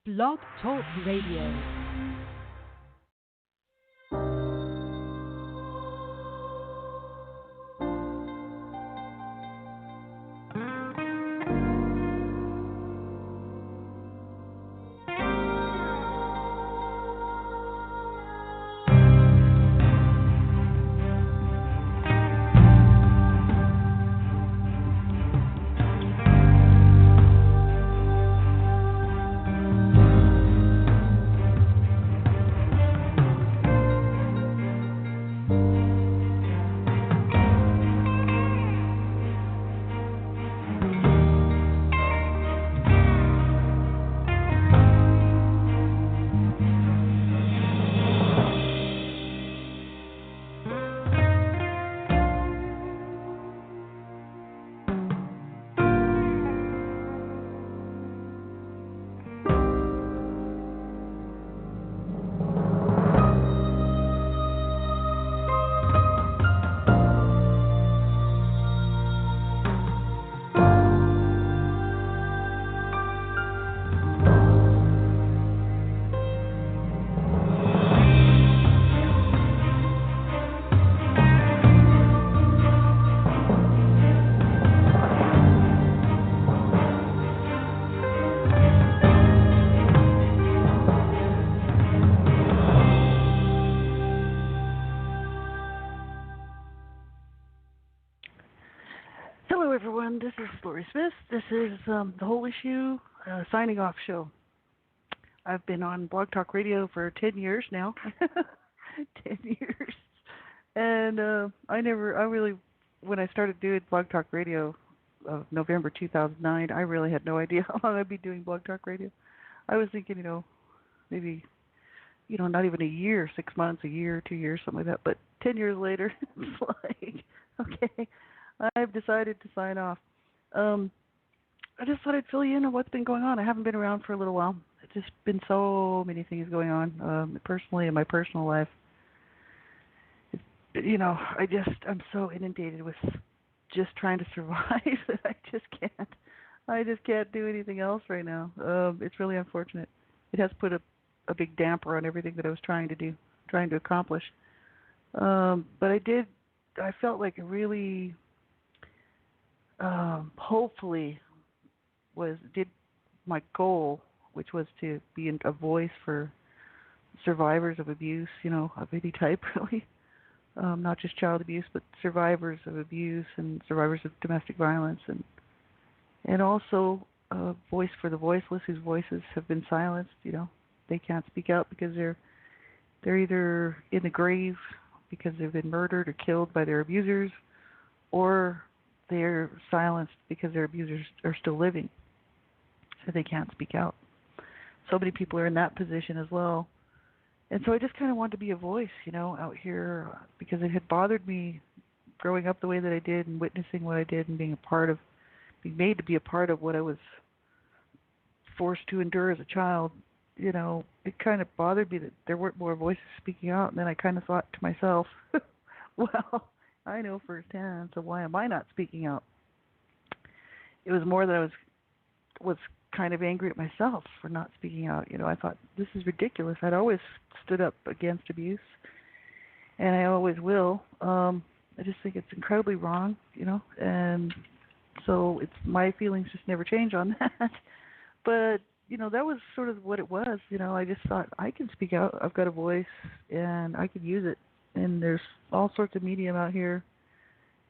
Blog Talk Radio. Hello, everyone. This is Laurie Smith. This is the Whole Issue signing off show. I've been on Blog Talk Radio for 10 years now. 10 years. And when I started doing Blog Talk Radio, November 2009, I really had no idea how long I'd be doing Blog Talk Radio. I was thinking, maybe, not even a year, 6 months, a year, 2 years, something like that. But 10 years later, it's like, okay, I've decided to sign off. I just thought I'd fill you in on what's been going on. I haven't been around for a little while. It's just been so many things going on, personally in my personal life. I'm so inundated with just trying to survive that I just can't do anything else right now. It's really unfortunate. It has put a big damper on everything that I was trying to accomplish. But I felt like it really, hopefully did my goal, which was to be a voice for survivors of abuse, of any type, really. Not just child abuse, but survivors of abuse and survivors of domestic violence, and also a voice for the voiceless whose voices have been silenced. They can't speak out because they're either in the grave because they've been murdered or killed by their abusers, or they're silenced because their abusers are still living, so they can't speak out. So many people are in that position as well. And so I just kind of wanted to be a voice, out here, because it had bothered me growing up the way that I did and witnessing what I did and being made to be a part of what I was forced to endure as a child. It kind of bothered me that there weren't more voices speaking out. And then I kind of thought to myself, well, I know firsthand, so why am I not speaking out? It was more that I was kind of angry at myself for not speaking out. I thought, this is ridiculous. I'd always stood up against abuse, and I always will. I just think it's incredibly wrong, and so my feelings just never change on that. But, that was sort of what it was. I just thought, I can speak out. I've got a voice, and I can use it. And there's all sorts of medium out here,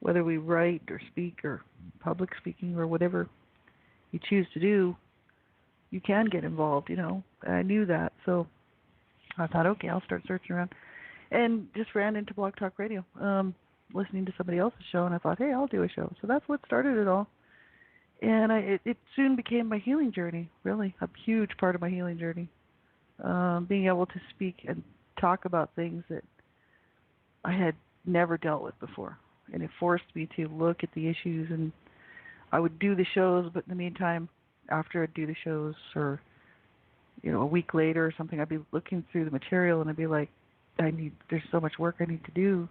whether we write or speak or public speaking or whatever you choose to do, you can get involved, I knew that. So I thought, okay, I'll start searching around. And just ran into Blog Talk Radio, listening to somebody else's show, and I thought, hey, I'll do a show. So that's what started it all. And it soon became my healing journey, really, a huge part of my healing journey, being able to speak and talk about things that I had never dealt with before. And it forced me to look at the issues, and I would do the shows, but in the meantime, after I'd do the shows, or, a week later or something, I'd be looking through the material, and I'd be like, there's so much work I need to do,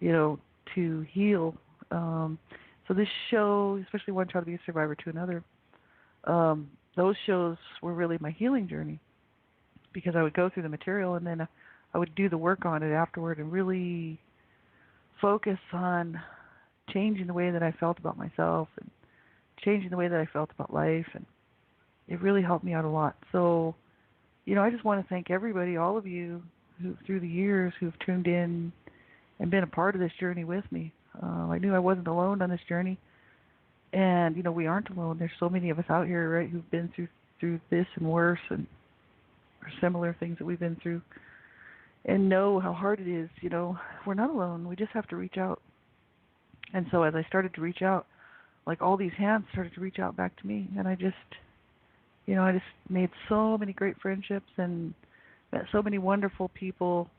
to heal. So this show, especially One Child Abuse Survivor to Another, those shows were really my healing journey, because I would go through the material and then I would do the work on it afterward and really focus on changing the way that I felt about myself and changing the way that I felt about life, and it really helped me out a lot. So, I just want to thank everybody, all of you, who through the years who've tuned in and been a part of this journey with me. I knew I wasn't alone on this journey, and we aren't alone. There's so many of us out here, right, who've been through this and worse, and or similar things that we've been through, and know how hard it is. We're not alone. We just have to reach out. And so as I started to reach out, like all these hands started to reach out back to me, and I just made so many great friendships and met so many wonderful people.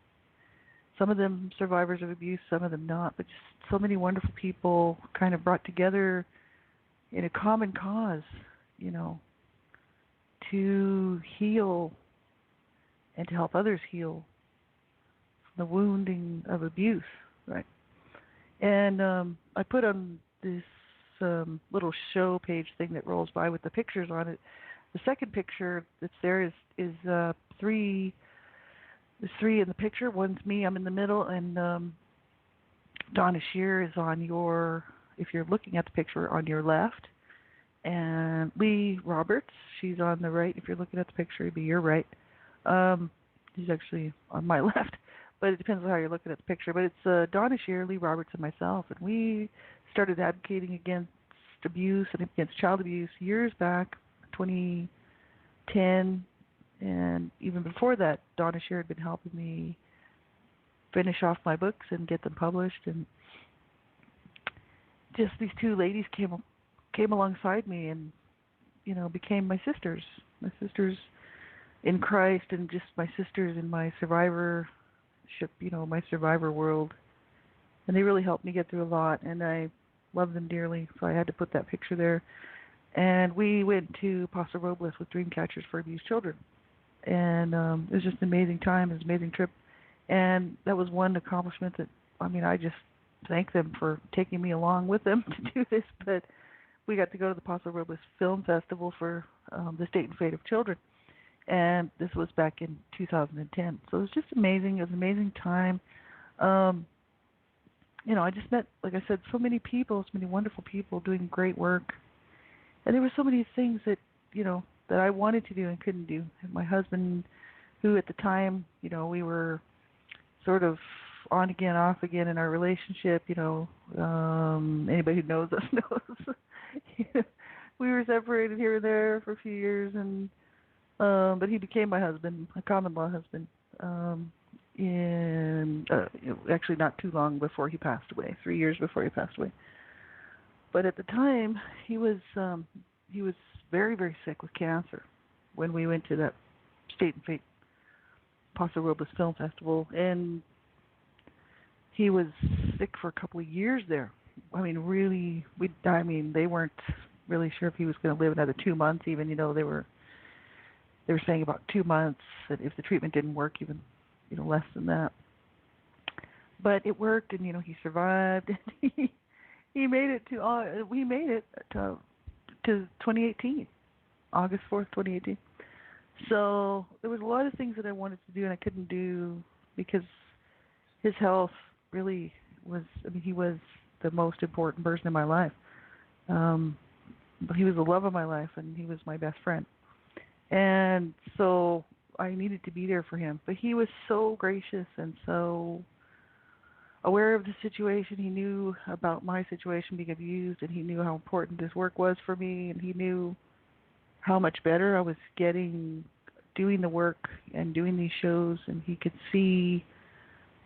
Some of them survivors of abuse, some of them not, but just so many wonderful people kind of brought together in a common cause, to heal and to help others heal from the wounding of abuse, right? And I put on this little show page thing that rolls by with the pictures on it. The second picture that's there is three. There's three in the picture. One's me. I'm in the middle, and Donna Shear is on your. If you're looking at the picture, on your left, and Lee Roberts. She's on the right. If you're looking at the picture, it'd be your right. He's actually on my left, but it depends on how you're looking at the picture. But it's Donna Shear, Lee Roberts, and myself, and we started advocating against abuse and against child abuse years back, 2010, and even before that, Donna Shear had been helping me finish off my books and get them published, and just these two ladies came alongside me and became my sisters in Christ, and just my sisters in my survivorship, my survivor world, and they really helped me get through a lot, and I love them dearly, so I had to put that picture there. And we went to Paso Robles with Dream Catchers for Abused Children, and it was just an amazing time. It was an amazing trip, and that was one accomplishment that I just thank them for taking me along with them to do this. But we got to go to the Paso Robles Film Festival for the State and Fate of Children, and this was back in 2010. So it was just amazing. It was an amazing time. I just met, like I said, so many people, so many wonderful people doing great work. And there were so many things that, that I wanted to do and couldn't do. And my husband, who at the time, we were sort of on again, off again in our relationship, anybody who knows us knows. We were separated here and there for a few years, and but he became my husband, a common law husband, in actually not too long before he passed away, 3 years before he passed away. But at the time, he was very, very sick with cancer when we went to that State and Fate Paso Robles Film Festival, and he was sick for a couple of years there. Really, they weren't really sure if he was going to live another 2 months. Even, they were saying about 2 months, that if the treatment didn't work, even less than that. But it worked, and he survived. And he made it to. We made it to 2018, August 4th, 2018. So there was a lot of things that I wanted to do and I couldn't do because his health really was. He was the most important person in my life. But he was the love of my life, and he was my best friend. And so I needed to be there for him. But he was so gracious and so aware of the situation. He knew about my situation being abused, and he knew how important this work was for me, and he knew how much better I was getting doing the work and doing these shows, and he could see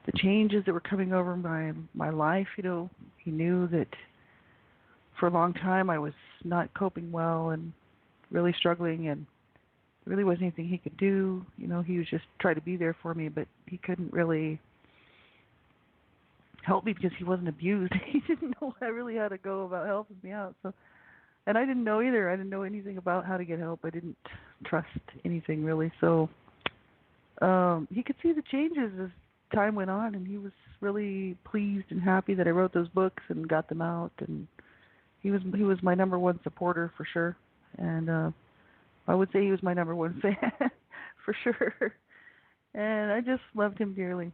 the changes that were coming over my life. He knew that for a long time I was not coping well and really struggling, and there really wasn't anything he could do. He was just trying to be there for me, but he couldn't really help me because he wasn't abused. He didn't know really how to go about helping me out. So, and I didn't know either. I didn't know anything about how to get help. I didn't trust anything really. So he could see the changes as time went on, and he was really pleased and happy that I wrote those books and got them out. And he was my number one supporter for sure. And I would say he was my number one fan for sure. And I just loved him dearly.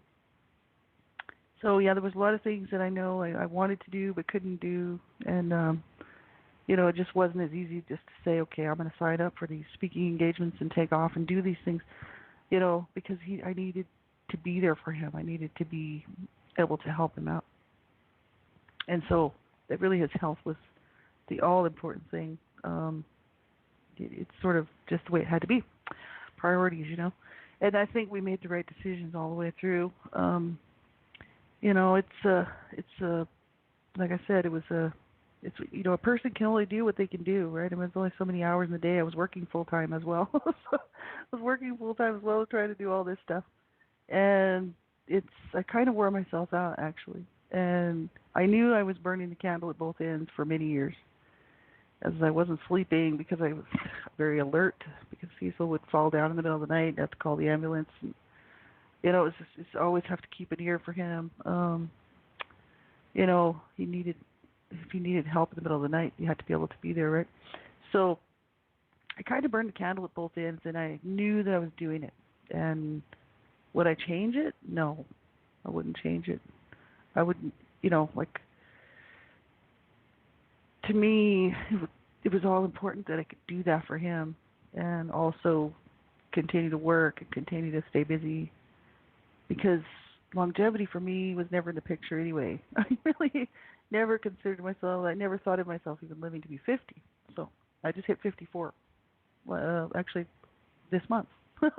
So yeah, there was a lot of things that I know I wanted to do but couldn't do, and it just wasn't as easy just to say, okay, I'm going to sign up for these speaking engagements and take off and do these things, because I needed to be there for him. I needed to be able to help him out, and so that really his health was the all important thing. It's sort of just the way it had to be. Priorities. And I think we made the right decisions all the way through. It's like I said, it's a person can only do what they can do, right? I mean, there's only so many hours in the day. I was working full time as well. So I was working full time as well as trying to do all this stuff, and I kind of wore myself out actually, and I knew I was burning the candle at both ends for many years, as I wasn't sleeping because I was very alert because Cecil would fall down in the middle of the night and have to call the ambulance, and it's always have to keep an ear for him. He needed if you needed help in the middle of the night, you had to be able to be there, right? So I kind of burned the candle at both ends, and I knew that I was doing it. And would I change it? No, I wouldn't change it. I wouldn't, to me, it was all important that I could do that for him and also continue to work and continue to stay busy, because longevity for me was never in the picture anyway. I really never considered myself, I never thought of myself even living to be 50. So I just hit 54, actually this month. So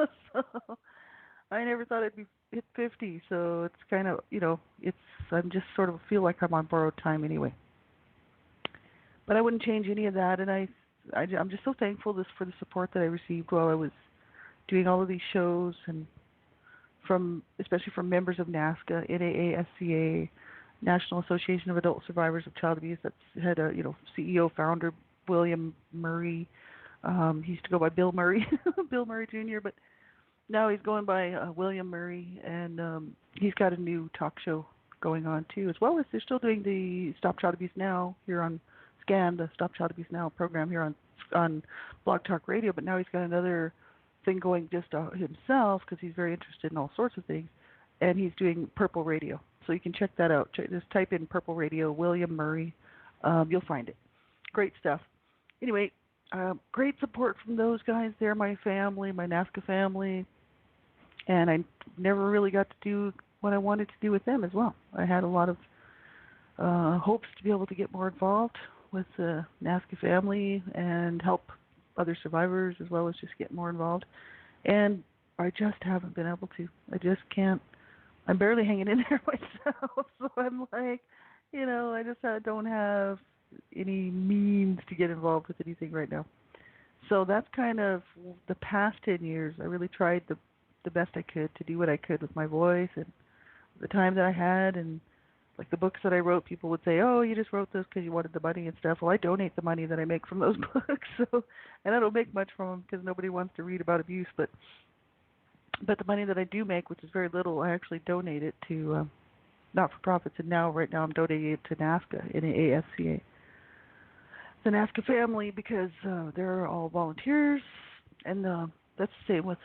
I never thought I'd be hit 50. So it's kind of, I'm just sort of feel like I'm on borrowed time anyway. But I wouldn't change any of that, and I'm just so thankful for the support that I received while I was doing all of these shows, and especially from members of NASCA, NAASCA, National Association of Adult Survivors of Child Abuse. That's had a CEO founder William Murray. He used to go by Bill Murray, Bill Murray Jr., but now he's going by William Murray, and he's got a new talk show going on too, as well as they're still doing the Stop Child Abuse Now here on SCAN, the Stop Child Abuse Now program here on Blog Talk Radio. But now he's got another thing going just himself, because he's very interested in all sorts of things, and he's doing Purple Radio. So you can check that out. Just type in Purple Radio, William Murray. You'll find it. Great stuff. Anyway, great support from those guys. They're my family, my NASCA family, and I never really got to do what I wanted to do with them as well. I had a lot of hopes to be able to get more involved with the NASCA family and help other survivors, as well as just get more involved. And I just haven't been able to. I just can't. I'm barely hanging in there myself. So I'm like, I just don't have any means to get involved with anything right now. So that's kind of the past 10 years. I really tried the best I could to do what I could with my voice and the time that I had, and like the books that I wrote, people would say, "Oh, you just wrote those because you wanted the money and stuff." Well, I donate the money that I make from those books, and I don't make much from them because nobody wants to read about abuse. But the money that I do make, which is very little, I actually donate it to not-for-profits. And right now, I'm donating it to NASCA, NAASCA, the NASCA family, because they're all volunteers, and that's the same with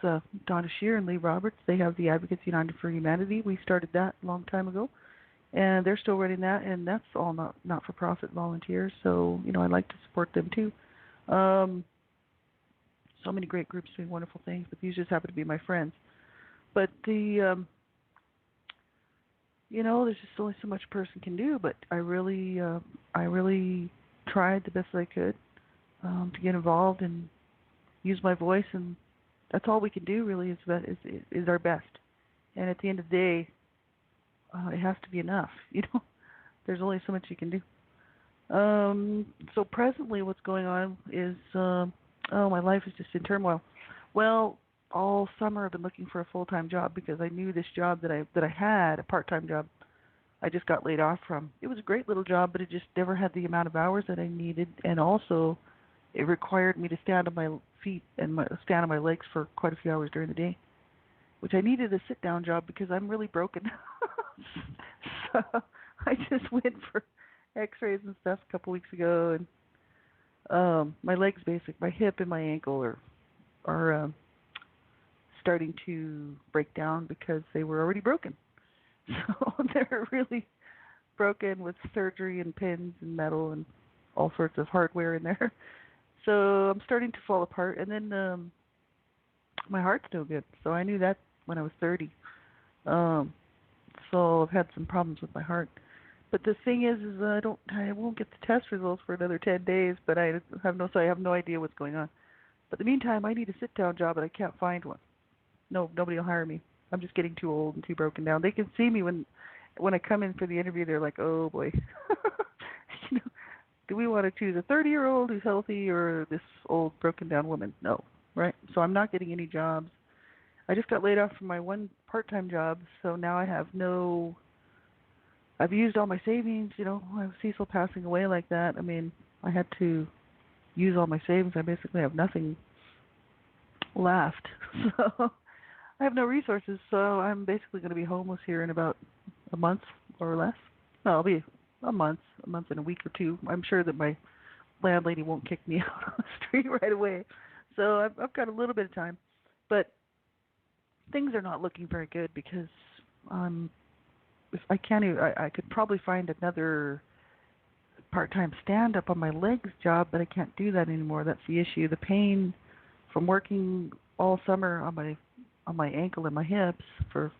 Donna Shear and Lee Roberts. They have the Advocates United for Humanity. We started that a long time ago. And they're still running that, and that's all not-for-profit volunteers. So, I'd like to support them too. So many great groups doing wonderful things, but these just happen to be my friends. But there's just only so much a person can do. But I really tried the best I could to get involved and use my voice, and that's all we can do. Really, is our best. And at the end of the day, it has to be enough, There's only so much you can do. So presently what's going on is, my life is just in turmoil. Well, all summer I've been looking for a full-time job, because I knew this job that I had, a part-time job, I just got laid off from. It was a great little job, but it just never had the amount of hours that I needed, and also it required me to stand on my feet and stand on my legs for quite a few hours during the day, which I needed a sit-down job because I'm really broken. So I just went for x-rays and stuff a couple weeks ago, and my legs, my hip and my ankle are are starting to break down because they were already broken. So they're really broken with surgery and pins and metal and all sorts of hardware in there. So I'm starting to fall apart. And then my heart's no good. So I knew that when I was 30. Um, so I've had some problems with my heart. But the thing is I won't get the test results for another 10 days. But I have no idea what's going on. But in the meantime, I need a sit-down job, and I can't find one. No, nobody will hire me. I'm just getting too old and too broken down. They can see me when I come in for the interview. They're like, "Oh boy, you know, do we want to choose a 30-year-old who's healthy or this old broken down woman?" No, right? So I'm not getting any jobs. I just got laid off from my one part-time job, so now I have no. I've used all my savings. I have Cecil passing away like that. I mean, I had to use all my savings. I basically have nothing left. So I have no resources, so I'm basically going to be homeless here in about a month or less. No, I'll be a month and a week or two. I'm sure that my landlady won't kick me out on the street right away. So I've got a little bit of time, but things are not looking very good because if I can't even, I could probably find another part-time stand-up on my legs job, but I can't do that anymore. That's the issue. The pain from working all summer on my ankle and my hips for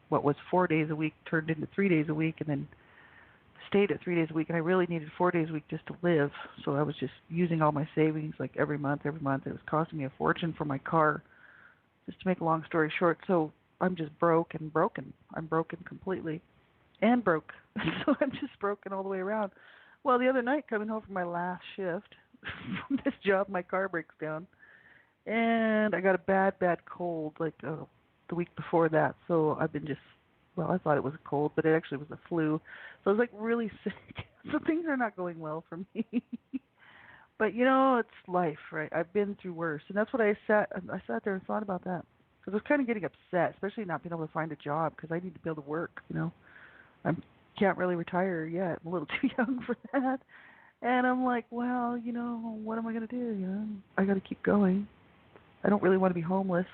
what was 4 days a week turned into 3 days a week, and then stayed at 3 days a week. And I really needed 4 days a week just to live. So I was just using all my savings like every month. It was costing me a fortune for my car. Just to make a long story short, so I'm just broke and broken. I'm broken completely and broke. So I'm just broken all the way around. Well, the other night coming home from my last shift from this job, my car breaks down. And I got a bad cold like the week before that. So I've been I thought it was a cold, but it actually was a flu. So I was like really sick. So things are not going well for me. But it's life, right? I've been through worse, and that's what I sat there and thought about that because I was kind of getting upset, especially not being able to find a job because I need to be able to work. I can't really retire yet. I'm a little too young for that. And I'm like, well, what am I going to do? I got to keep going. I don't really want to be homeless.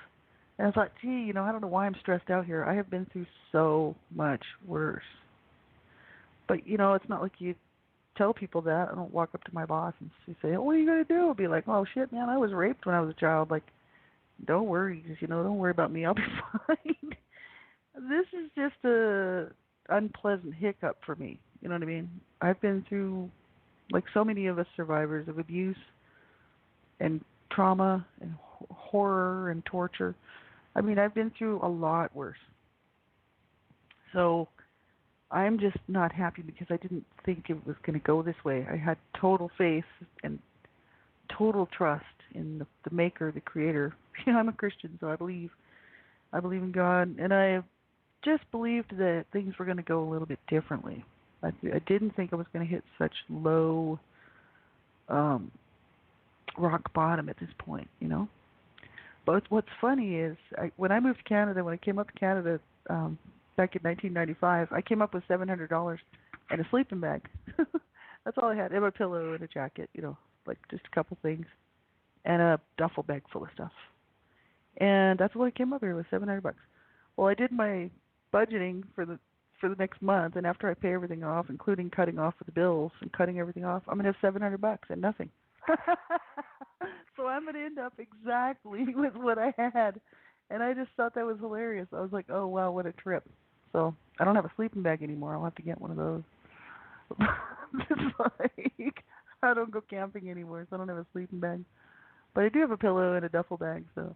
And I thought, gee, I don't know why I'm stressed out here. I have been through so much worse. But, it's not like you tell people that. I don't walk up to my boss and say, oh, what are you going to do? I'll be like, oh, shit, man, I was raped when I was a child. Like, don't worry, don't worry about me. I'll be fine. This is just a unpleasant hiccup for me. You know what I mean? I've been through, like so many of us survivors of abuse and trauma and horror and torture. I mean, I've been through a lot worse. So I'm just not happy because I didn't think it was going to go this way. I had total faith and total trust in the Maker, the Creator. I'm a Christian, so I believe in God, and I just believed that things were going to go a little bit differently. I didn't think I was going to hit such low rock bottom at this point, But what's funny is when I moved to Canada, when I came up to Canada back in 1995, I came up with $700 and a sleeping bag. That's all I had, and a pillow and a jacket, like just a couple things, and a duffel bag full of stuff. And that's what I came up here with, $700. Well, I did my budgeting for the next month, and after I pay everything off, including cutting off the bills and cutting everything off, I'm gonna have $700 and nothing. So I'm gonna end up exactly with what I had, and I just thought that was hilarious. I was like, oh wow, what a trip. So I don't have a sleeping bag anymore. I'll have to get one of those. It's like I don't go camping anymore, so I don't have a sleeping bag. But I do have a pillow and a duffel bag, so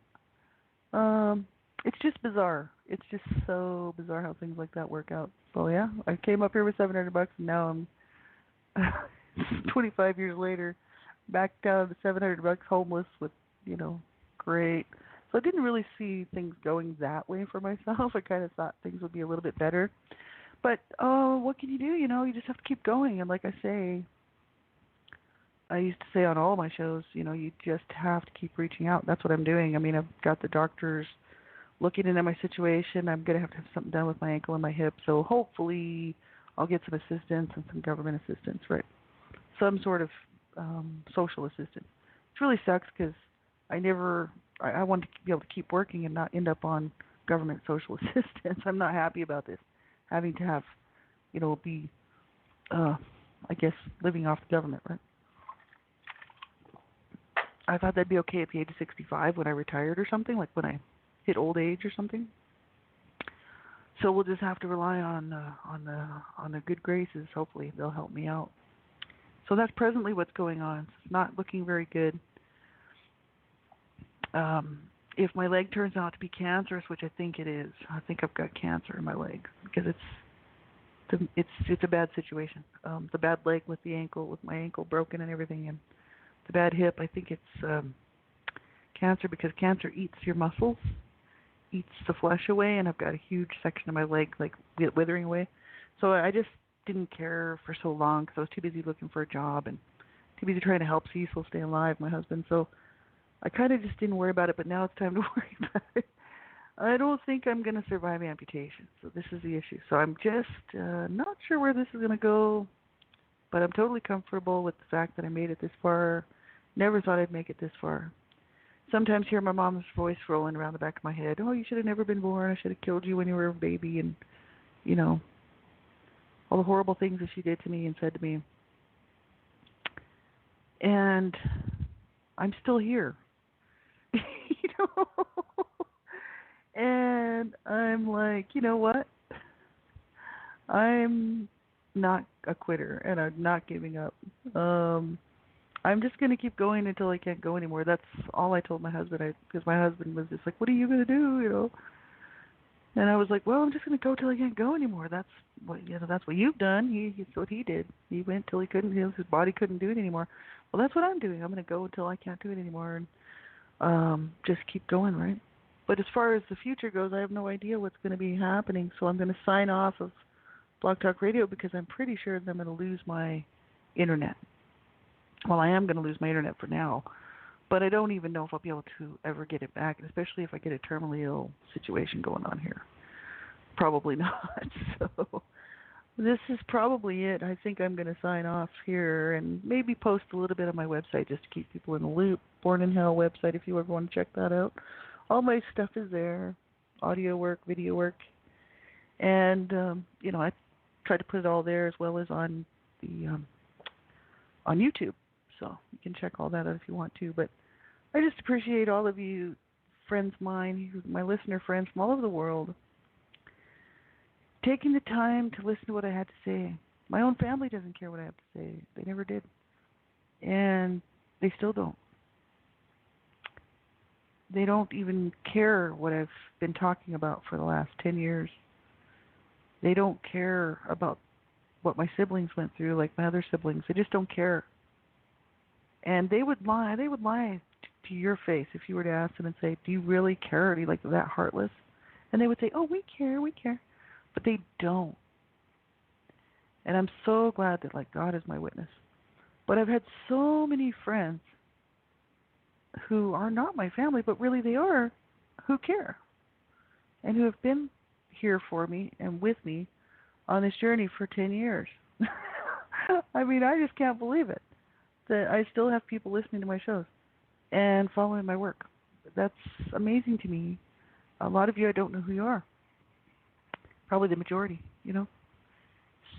it's just bizarre. It's just so bizarre how things like that work out. So yeah, I came up here with $700, and now I'm 25 years later, back down to $700, homeless with, great. So I didn't really see things going that way for myself. I kind of thought things would be a little bit better. But what can you do? You just have to keep going. And like I used to say on all my shows, you just have to keep reaching out. That's what I'm doing. I mean, I've got the doctors looking into my situation. I'm going to have something done with my ankle and my hip. So hopefully I'll get some assistance and some government assistance, right? Some sort of social assistance. It really sucks because I I want to be able to keep working and not end up on government social assistance. I'm not happy about this, having to have, be, I guess, living off the government, right? I thought that'd be okay at the age of 65 when I retired or something, like when I hit old age or something. So we'll just have to rely on the good graces. Hopefully they'll help me out. So that's presently what's going on. It's not looking very good. If my leg turns out to be cancerous, which I think it is, I think I've got cancer in my leg because it's a bad situation. The bad leg with my ankle broken and everything, and the bad hip. I think it's cancer because cancer eats your muscles, eats the flesh away, and I've got a huge section of my leg like withering away. So I just didn't care for so long because I was too busy looking for a job and too busy trying to help Cecil stay alive, my husband. So I kind of just didn't worry about it, but now it's time to worry about it. I don't think I'm going to survive amputation, so this is the issue. So I'm just not sure where this is going to go, but I'm totally comfortable with the fact that I made it this far. Never thought I'd make it this far. Sometimes hear my mom's voice rolling around the back of my head. Oh, you should have never been born. I should have killed you when you were a baby, and, all the horrible things that she did to me and said to me. And I'm still here. And I'm like, you know what? I'm not a quitter, and I'm not giving up. I'm just going to keep going until I can't go anymore. That's all I told my husband, because my husband was just like, what are you going to do, And I was like, well, I'm just going to go till I can't go anymore. That's what you've done. That's what he did. He went till he couldn't, his body couldn't do it anymore. Well, that's what I'm doing. I'm going to go until I can't do it anymore and just keep going, right? But as far as the future goes, I have no idea what's going to be happening. So I'm going to sign off of Blog Talk Radio because I'm pretty sure that I'm going to lose my internet. Well, I am going to lose my internet for now, but I don't even know if I'll be able to ever get it back, especially if I get a terminally ill situation going on here. Probably not. So this is probably it. I think I'm going to sign off here and maybe post a little bit on my website just to keep people in the loop. Born in Hell website, if you ever want to check that out. All my stuff is there, audio work, video work, and I try to put it all there as well as on the on YouTube. So you can check all that out if you want to. But I just appreciate all of you friends of mine, my listener friends from all over the world, taking the time to listen to what I had to say. My own family doesn't care what I have to say. They never did. And they still don't. They don't even care what I've been talking about for the last 10 years. They don't care about what my siblings went through, like my other siblings. They just don't care. And they would lie. They would lie to your face if you were to ask them and say, do you really care? Are you like that heartless? And they would say, oh, we care, we care. But they don't. And I'm so glad that, like, God is my witness. But I've had so many friends who are not my family, but really they are, who care. And who have been here for me and with me on this journey for 10 years. I mean, I just can't believe it, that I still have people listening to my shows and following my work. That's amazing to me. A lot of you, I don't know who you are. Probably the majority,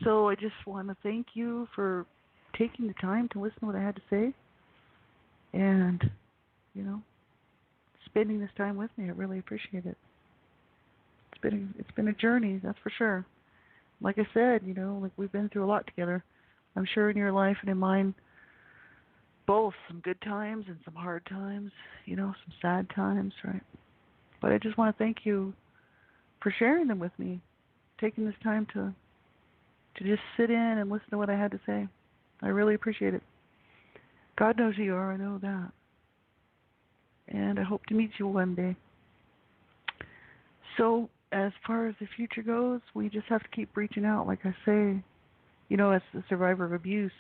So I just want to thank you for taking the time to listen to what I had to say and, spending this time with me. I really appreciate it. It's been a journey, that's for sure. Like I said, like we've been through a lot together. I'm sure in your life and in mine, both some good times and some hard times, some sad times, right? But I just want to thank you for sharing them with me, taking this time to just sit in and listen to what I had to say. I really appreciate it. God knows who you are, I know that. And I hope to meet you one day. So as far as the future goes, we just have to keep reaching out. Like I say, as a survivor of abuse,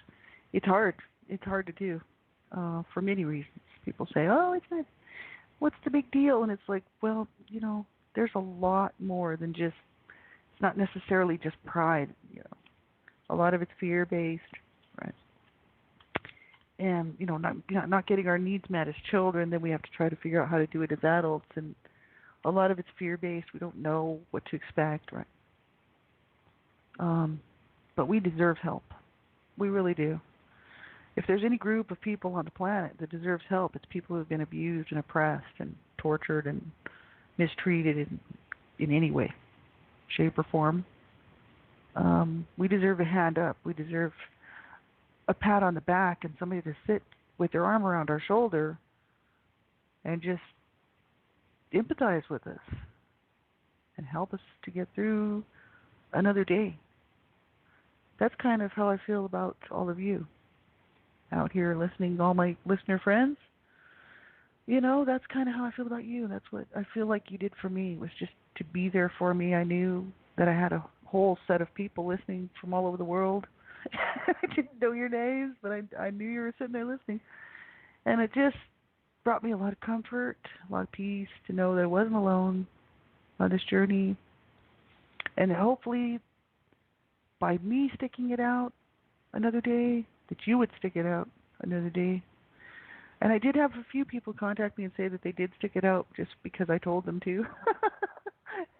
it's hard. It's hard to do for many reasons. People say, oh, it's not, what's the big deal? And it's like, well, there's a lot more than just, it's not necessarily just pride. A lot of it's fear-based, right? and not getting our needs met as children, then we have to try to figure out how to do it as adults, and a lot of it's fear based. We don't know what to expect, right? But we deserve help. We really do. If there's any group of people on the planet that deserves help, it's people who have been abused and oppressed and tortured and mistreated in any way, shape, or form. We deserve a hand up. We deserve a pat on the back and somebody to sit with their arm around our shoulder and just empathize with us and help us to get through another day. That's kind of how I feel about all of you out here listening, all my listener friends. That's kind of how I feel about you. That's what I feel like you did for me, was just to be there for me. I knew that I had a whole set of people listening from all over the world. I didn't know your names, but I knew you were sitting there listening. And it just brought me a lot of comfort, a lot of peace to know that I wasn't alone on this journey. And hopefully by me sticking it out another day, that you would stick it out another day. And I did have a few people contact me and say that they did stick it out just because I told them to.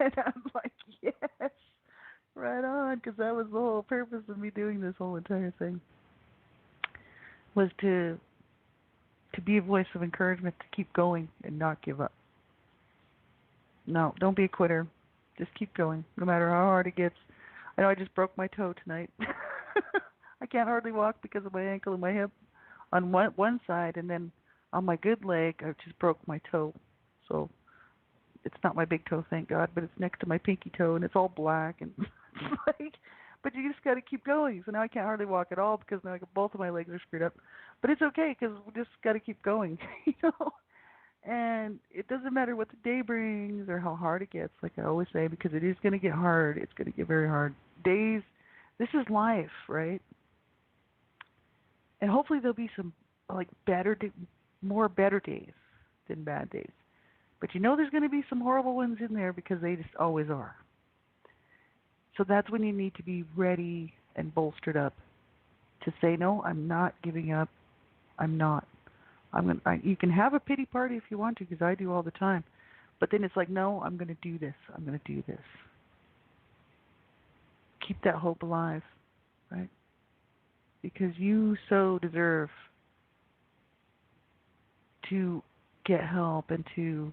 And I'm like, yes, right on, because that was the whole purpose of me doing this whole entire thing, was to be a voice of encouragement to keep going and not give up. No, don't be a quitter. Just keep going, no matter how hard it gets. I know I just broke my toe tonight. I can't hardly walk because of my ankle and my hip on one side, and then on my good leg, I just broke my toe. So it's not my big toe, thank God, but it's next to my pinky toe, and it's all black. And but you just got to keep going. So now I can't hardly walk at all because now both of my legs are screwed up. But it's okay because we just got to keep going, And it doesn't matter what the day brings or how hard it gets, like I always say, because it is going to get hard. It's going to get very hard. Days, this is life, right? And hopefully there'll be some more better days than bad days. But there's going to be some horrible ones in there because they just always are. So that's when you need to be ready and bolstered up to say, no, I'm not giving up. I'm not. You can have a pity party if you want to, because I do all the time. But then it's like, no, I'm going to do this. I'm going to do this. Keep that hope alive, right? Because you so deserve to get help and to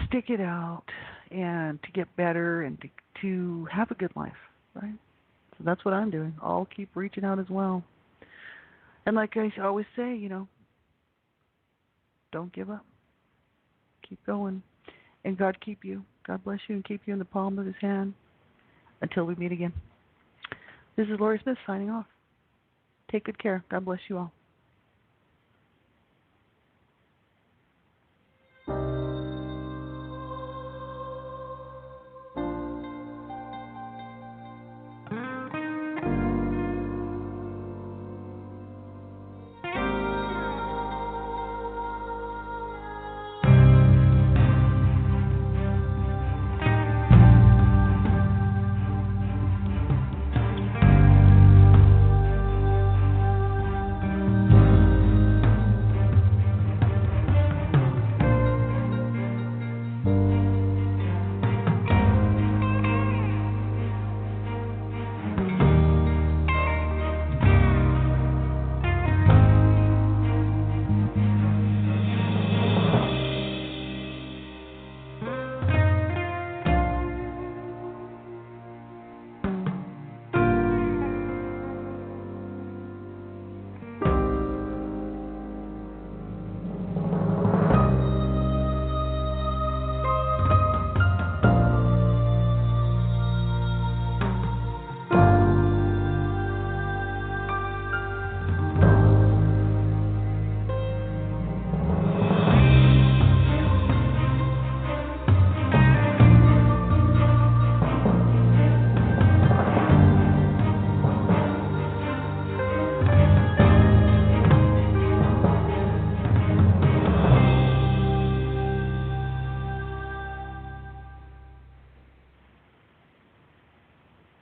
stick it out and to get better and to have a good life, right? So that's what I'm doing. I'll keep reaching out as well. And like I always say, don't give up. Keep going. And God keep you. God bless you and keep you in the palm of His hand until we meet again. This is Laurie Smith signing off. Take good care. God bless you all.